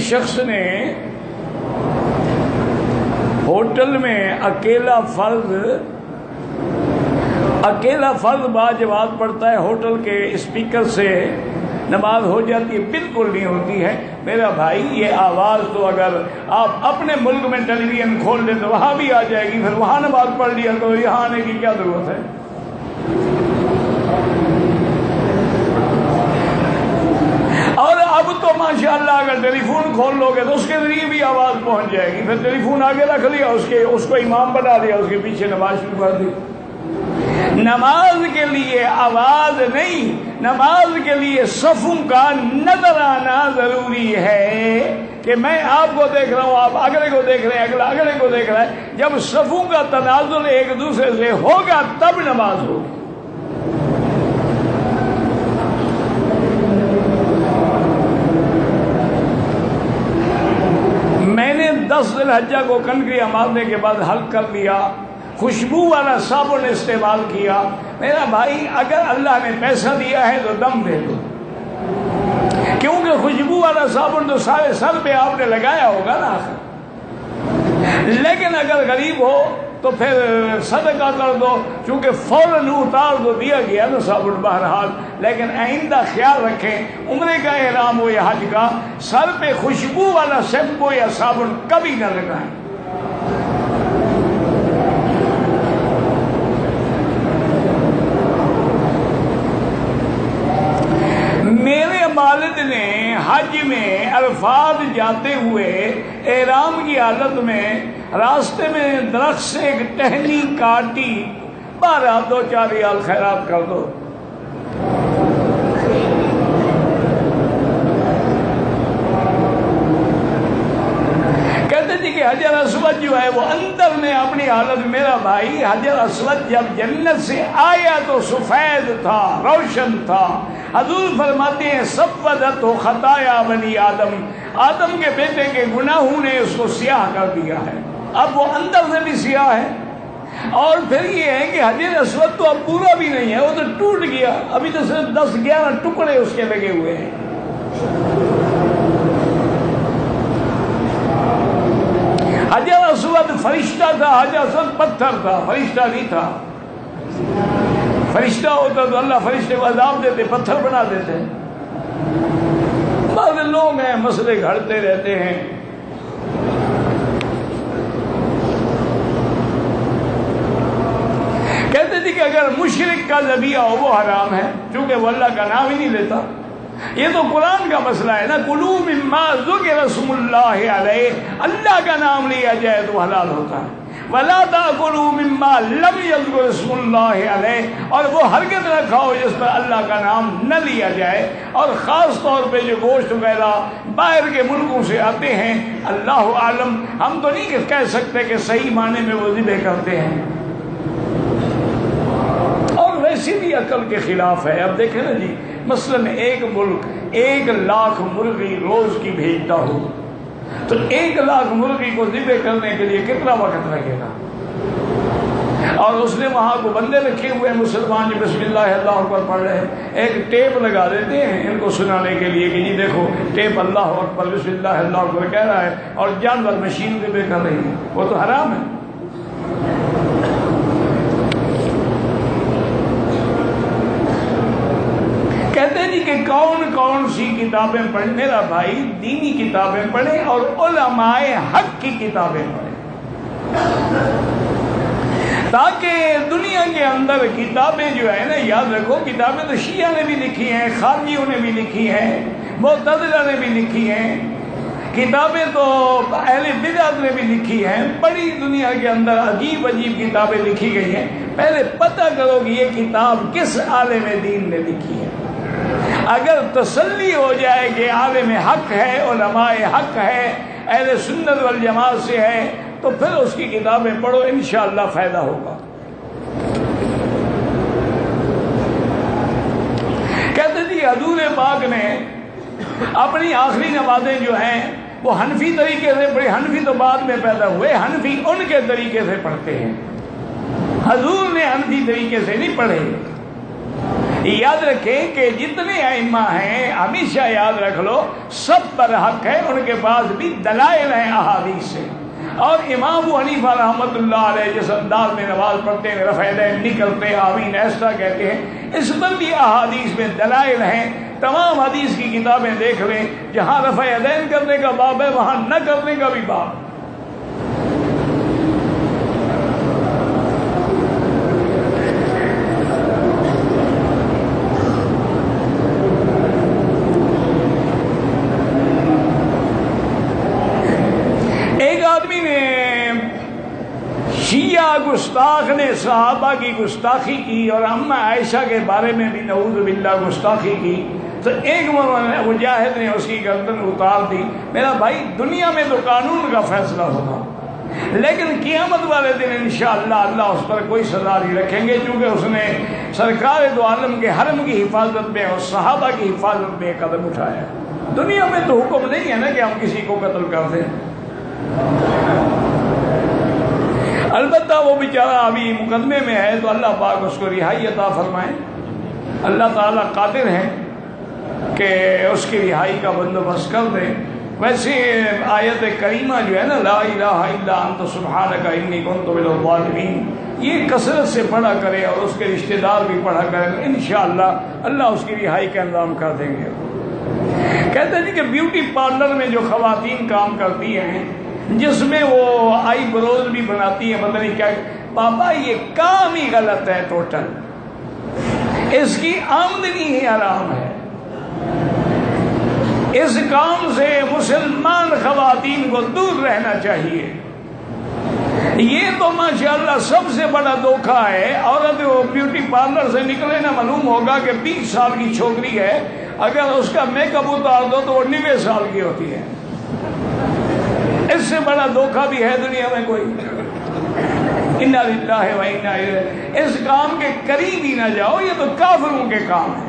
شخص نے ہوٹل میں اکیلا فرد باجماعت پڑھتا ہے، ہوٹل کے اسپیکر سے نماز ہو جاتی ہے، بالکل نہیں ہوتی ہے۔ میرا بھائی یہ آواز تو اگر آپ اپنے ملک میں ٹیلی ویژن کھول لیں تو وہاں بھی آ جائے گی، پھر وہاں نماز پڑھ لیا تو یہاں آنے کی کیا ضرورت ہے؟ اور اب تو ماشاءاللہ اگر ٹیلی فون کھول لو گے تو اس کے ذریعے بھی آواز پہنچ جائے گی، پھر ٹیلی فون آگے رکھ لیا، اس کو امام بنا دیا، اس کے پیچھے نماز شروع کر دی۔ نماز کے لیے آواز نہیں، نماز کے لیے صفوں کا نظر آنا ضروری ہے کہ میں آپ کو دیکھ رہا ہوں، آپ اگلے کو دیکھ رہے ہیں، اگلا اگلے کو دیکھ رہا ہے۔ جب صفوں کا تنازل ایک دوسرے سے ہوگا تب نماز ہوگی۔ میں نے 10 ذی الحجہ کو کنکریاں مارنے کے بعد حلق کر لیا، خوشبو والا صابن استعمال کیا۔ میرا بھائی اگر اللہ نے پیسہ دیا ہے تو دم دے دو، کیونکہ خوشبو والا صابن تو سارے سر پہ آپ نے لگایا ہوگا نا۔ لیکن اگر غریب ہو تو پھر صدقہ کر دو، چونکہ فوراً اتار دو دیا گیا نا صابن بہرحال۔ لیکن آئندہ خیال رکھیں، عمرے کا احرام ہو یا حج کا، سر پہ خوشبو والا شیمپو یا صابن کبھی نہ لگائیں۔ میرے والد نے حج میں عرفات جاتے ہوئے احرام کی حالت میں راستے میں درخت سے ایک ٹہنی کاٹی، 12 2-4 ریال خیرات کر دو۔ کہتے تھے کہ حجر اسود جو ہے وہ اندر میں اپنی حالت، میرا بھائی حجر اسود جب جنت سے آیا تو سفید تھا، روشن تھا۔ حضور فرماتے ہیں سودت خطایا بنی آدم، آدم کے بیٹے کے گناہوں نے اس کو سیاہ کر دیا ہے، اب وہ اندر سے بھی سیاہ ہے۔ اور پھر یہ ہے کہ حجر اسود تو اب پورا بھی نہیں ہے، وہ تو ٹوٹ گیا، ابھی تو صرف 10-11 ٹکڑے اس کے لگے ہوئے ہیں۔ حجر اسود فرشتہ تھا، حجر اسود پتھر تھا، فرشتہ نہیں تھا۔ فرشتہ ہوتا تو اللہ فرشتے کو عذاب دیتے، پتھر بنا دیتے۔ بعض لوگ ہیں مسئلے گھڑتے رہتے ہیں۔ کہتے تھے کہ اگر مشرک کا ذبیحہ ہو وہ حرام ہے، کیونکہ وہ اللہ کا نام ہی نہیں لیتا۔ یہ تو قرآن کا مسئلہ ہے نا، کلوا مما ذکر اسم اللہ علیہ، اللہ کا نام لیا جائے تو حلال ہوتا ہے۔ ولا تاکلوا مما لم یذکر اسم اللہ علیہ، اور وہ ہرگز نہ کھاؤ جس پر اللہ کا نام نہ لیا جائے۔ اور خاص طور پہ جو گوشت وغیرہ باہر کے ملکوں سے آتے ہیں، اللہ عالم، ہم تو نہیں کہہ سکتے کہ صحیح معنی میں وہ ذبح کرتے ہیں، اور ویسے بھی عقل کے خلاف ہے۔ اب دیکھیں نا جی، مثلاً ایک ملک 1 لاکھ مرغی روز کی بھیجتا ہو تو 1 لاکھ مرغی کو ذبح کرنے کے لیے کتنا وقت لگے گا؟ اور اس نے وہاں کو بندے رکھے ہوئے ہیں مسلمان جو بسم اللہ اللہ اکبر پڑھ رہے ہیں، ایک ٹیپ لگا دیتے ہیں ان کو سنانے کے لیے کہ جی دیکھو ٹیپ اللہ اکبر بسم اللہ اللہ اکبر کہہ رہا ہے، اور جانور مشین ذبح کر رہی ہے، وہ تو حرام ہے۔ کہتے جی کہ کون سی کتابیں پڑھیں؟ میرا بھائی دینی کتابیں پڑھیں اور علماء حق کی کتابیں پڑھیں، تاکہ دنیا کے اندر کتابیں جو ہے نا، یاد رکھو کتابیں تو شیعہ نے بھی لکھی ہیں، خارجیوں نے بھی لکھی ہیں، معتزلہ نے بھی لکھی ہیں، کتابیں تو اہل بدعت نے بھی لکھی ہیں، بڑی دنیا کے اندر عجیب کتابیں لکھی گئی ہیں۔ پہلے پتہ کرو کہ یہ کتاب کس عالم دین نے لکھی ہے۔ اگر تسلی ہو جائے کہ عالم حق ہے، علماء حق ہے، اہل سنت والجماعت سے ہے، تو پھر اس کی کتابیں پڑھو، انشاءاللہ فائدہ ہوگا۔ کہتے تھے حضور پاک نے اپنی آخری نمازیں جو ہیں وہ حنفی طریقے سے پڑھی، حنفی تو بعد میں پیدا ہوئے، حنفی ان کے طریقے سے پڑھتے ہیں، حضور نے حنفی طریقے سے نہیں پڑھے۔ یاد رکھیں کہ جتنے ائمہ ہیں ہمیشہ یاد رکھ لو سب پر حق ہے، ان کے پاس بھی دلائل ہیں احادیث سے. اور امام ابو حنیفہ رحمۃ اللہ علیہ جس انداز میں نماز پڑھتے ہیں رفع یدین نہیں کرتے آمین ایسا کہتے ہیں، اس پر بھی احادیث میں دلائل ہیں. تمام حدیث کی کتابیں دیکھ لیں، جہاں رفع یدین کرنے کا باب ہے وہاں نہ کرنے کا بھی باب. شیعہ گستاخ نے صحابہ کی گستاخی کی اور اماں عائشہ کے بارے میں بھی نعوذ باللہ گستاخی کی، تو ایک مجاہد نے اس کی گردن اتار دی. میرا بھائی دنیا میں تو قانون کا فیصلہ ہوگا، لیکن قیامت والے دن انشاءاللہ اللہ اس پر کوئی سزا نہیں رکھیں گے، کیونکہ اس نے سرکار دو عالم کے حرم کی حفاظت میں اور صحابہ کی حفاظت میں قدم اٹھایا. دنیا میں تو حکم نہیں ہے نا کہ ہم کسی کو قتل کر دیں. البتہ وہ بیچارہ ابھی مقدمے میں ہے تو اللہ پاک اس کو رہائی عطا فرمائے. اللہ تعالیٰ قادر ہے کہ اس کی رہائی کا بندوبست کر دے. ویسے آیت کریمہ جو ہے نا لا الہ الا انت سبحانک انی کنت من الظالمین، یہ کثرت سے پڑھا کرے اور اس کے رشتہ دار بھی پڑھا کریں، انشاءاللہ اللہ اس کی رہائی کا انتظام کر دیں گے. کہتے ہیں کہ بیوٹی پارلر میں جو خواتین کام کرتی ہیں، جس میں وہ آئی بروز بھی بناتی ہیں، پتہ نہیں کیا، پاپا یہ کام ہی غلط ہے ٹوٹل. اس کی آمدنی ہی حرام ہے. اس کام سے مسلمان خواتین کو دور رہنا چاہیے. یہ تو ماشاءاللہ سب سے بڑا دھوکہ ہے. عورت وہ بیوٹی پارلر سے نکلے نا معلوم ہوگا کہ 20 سال کی چھوکری ہے، اگر اس کا میک اپ اتار دو تو وہ 90 سال کی ہوتی ہے. اس سے بڑا دھوکہ بھی ہے دنیا میں کوئی. انا للہ و انا الیہ. اس کام کے قریب ہی نہ جاؤ، یہ تو کافروں کے کام ہے.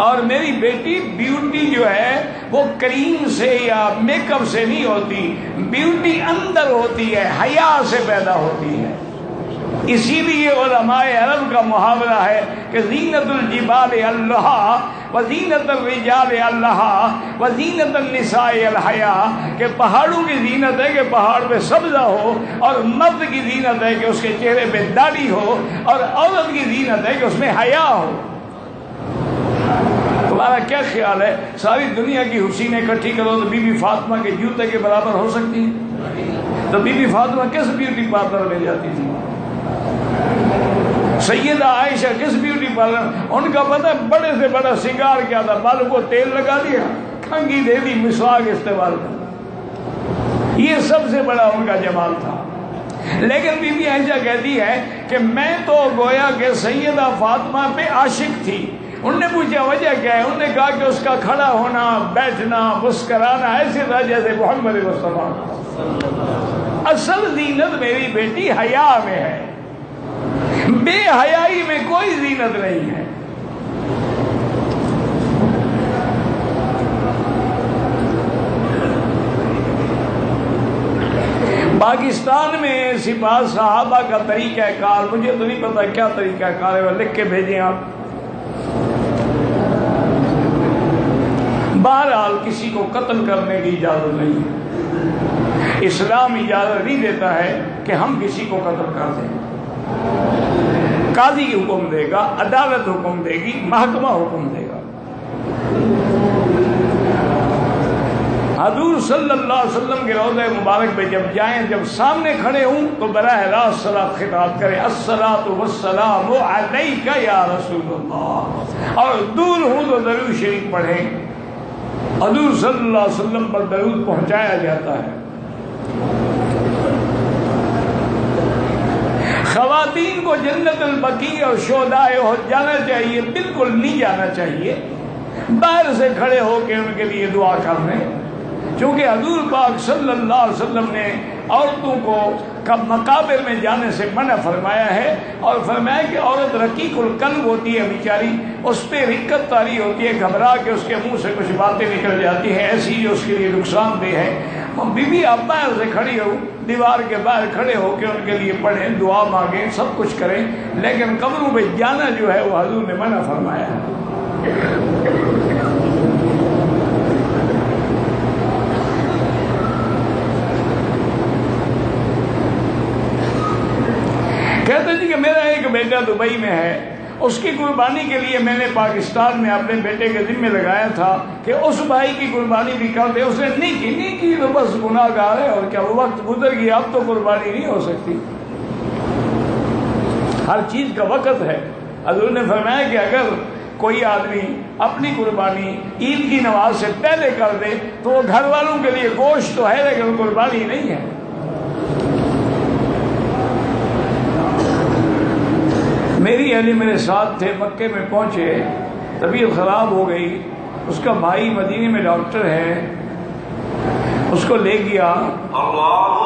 اور میری بیٹی بیوٹی جو ہے وہ کریم سے یا میک اپ سے نہیں ہوتی، بیوٹی اندر ہوتی ہے، حیا سے پیدا ہوتی ہے. اسی لیے علماء عرب کا محاورہ ہے کہ زینت الجبال اللہ وزینت الرجال اللہ وزینت النساء الحیا، کہ پہاڑوں کی زینت ہے کہ پہاڑ پہ سبزہ ہو، اور مرد کی زینت ہے کہ اس کے چہرے پہ داڑھی ہو، اور عورت کی زینت ہے کہ اس میں حیا ہو. تمہارا کیا خیال ہے ساری دنیا کی حسینیں اکٹھی کرو تو بی بی فاطمہ کے جوتے کے برابر ہو سکتی ہیں؟ تو بی بی فاطمہ کس بیوٹی پارلر میں جاتی تھی؟ سیدہ عائشہ کس بیوٹی پارلر؟ ان کا پتہ بڑے سے بڑا سنگار کیا تھا، بالوں کو تیل لگا دیا، کھنگی دے دی، مسواک استعمال کر. یہ سب سے بڑا ان کا جمال تھا. لیکن بی بی عائشہ کہتی ہے کہ میں تو گویا کہ سیدہ فاطمہ پہ عاشق تھی. انہوں نے پوچھا وجہ کیا ہے؟ انہوں نے کہا کہ اس کا کھڑا ہونا، بیٹھنا، مسکرانا ایسے تھا جیسے محمد مصطفیٰ. اصل زینت میری بیٹی حیا میں ہے، بے حیائی میں کوئی زینت نہیں ہے. پاکستان میں سپاہ صحابہ کا طریقہ کار، مجھے تو نہیں پتا کیا طریقہ کار ہے، وہ لکھ کے بھیجیں آپ. بہرحال کسی کو قتل کرنے کی اجازت نہیں ہے. اسلام اجازت نہیں دیتا ہے کہ ہم کسی کو قتل کر دیں. قاضی حکم دے گا، عدالت حکم دے گی، محکمہ حکم دے گا. حضور صلی اللہ علیہ وسلم کے روضہ مبارک پہ جب جائیں، جب سامنے کھڑے ہوں تو براہ راست صلاۃ خطاب کریں، الصلاۃ والسلام علیک یا رسول اللہ. اور دور ہوں تو درود شریف پڑھیں. حضور صلی اللہ علیہ وسلم پر درود پہنچایا جاتا ہے. خواتین کو جنت البقیع اور شہداء احد جانا چاہیے؟ بالکل نہیں جانا چاہیے. باہر سے کھڑے ہو کے ان کے لیے دعا کر لیں، چونکہ حضور پاک صلی اللہ علیہ وسلم نے عورتوں کو مقابر میں جانے سے منع فرمایا ہے، اور فرمایا کہ عورت رقیق القلب ہوتی ہے بیچاری، اس پہ رقت طاری ہوتی ہے، گھبرا کے اس کے منہ سے کچھ باتیں نکل جاتی ہیں ایسی جو اس کے لیے نقصان دہ ہے. بی بی آپ باہر سے کھڑی ہو، دیوار کے باہر کھڑے ہو کے ان کے لیے پڑھیں، دعا مانگیں، سب کچھ کریں، لیکن قبروں پہ جانا جو ہے وہ حضور نے منع فرمایا ہے۔ کہتے جی کہ میرا ایک بیٹا دبئی میں ہے، اس کی قربانی کے لیے میں نے پاکستان میں اپنے بیٹے کے ذمہ لگایا تھا کہ اس بھائی کی قربانی بھی کر دے، اس نے نہیں کی تو بس گناہ گار ہے، اور کیا، وہ وقت گزر گیا، اب تو قربانی نہیں ہو سکتی۔ ہر چیز کا وقت ہے۔ حضور نے فرمایا کہ اگر کوئی آدمی اپنی قربانی عید کی نماز سے پہلے کر دے تو وہ گھر والوں کے لیے گوشت تو ہے لیکن قربانی نہیں ہے۔ میری اہلی میرے ساتھ تھے، مکے میں پہنچے، طبیعت خراب ہو گئی، اس کا بھائی مدینے میں ڈاکٹر ہے، اس کو لے گیا۔ اللہ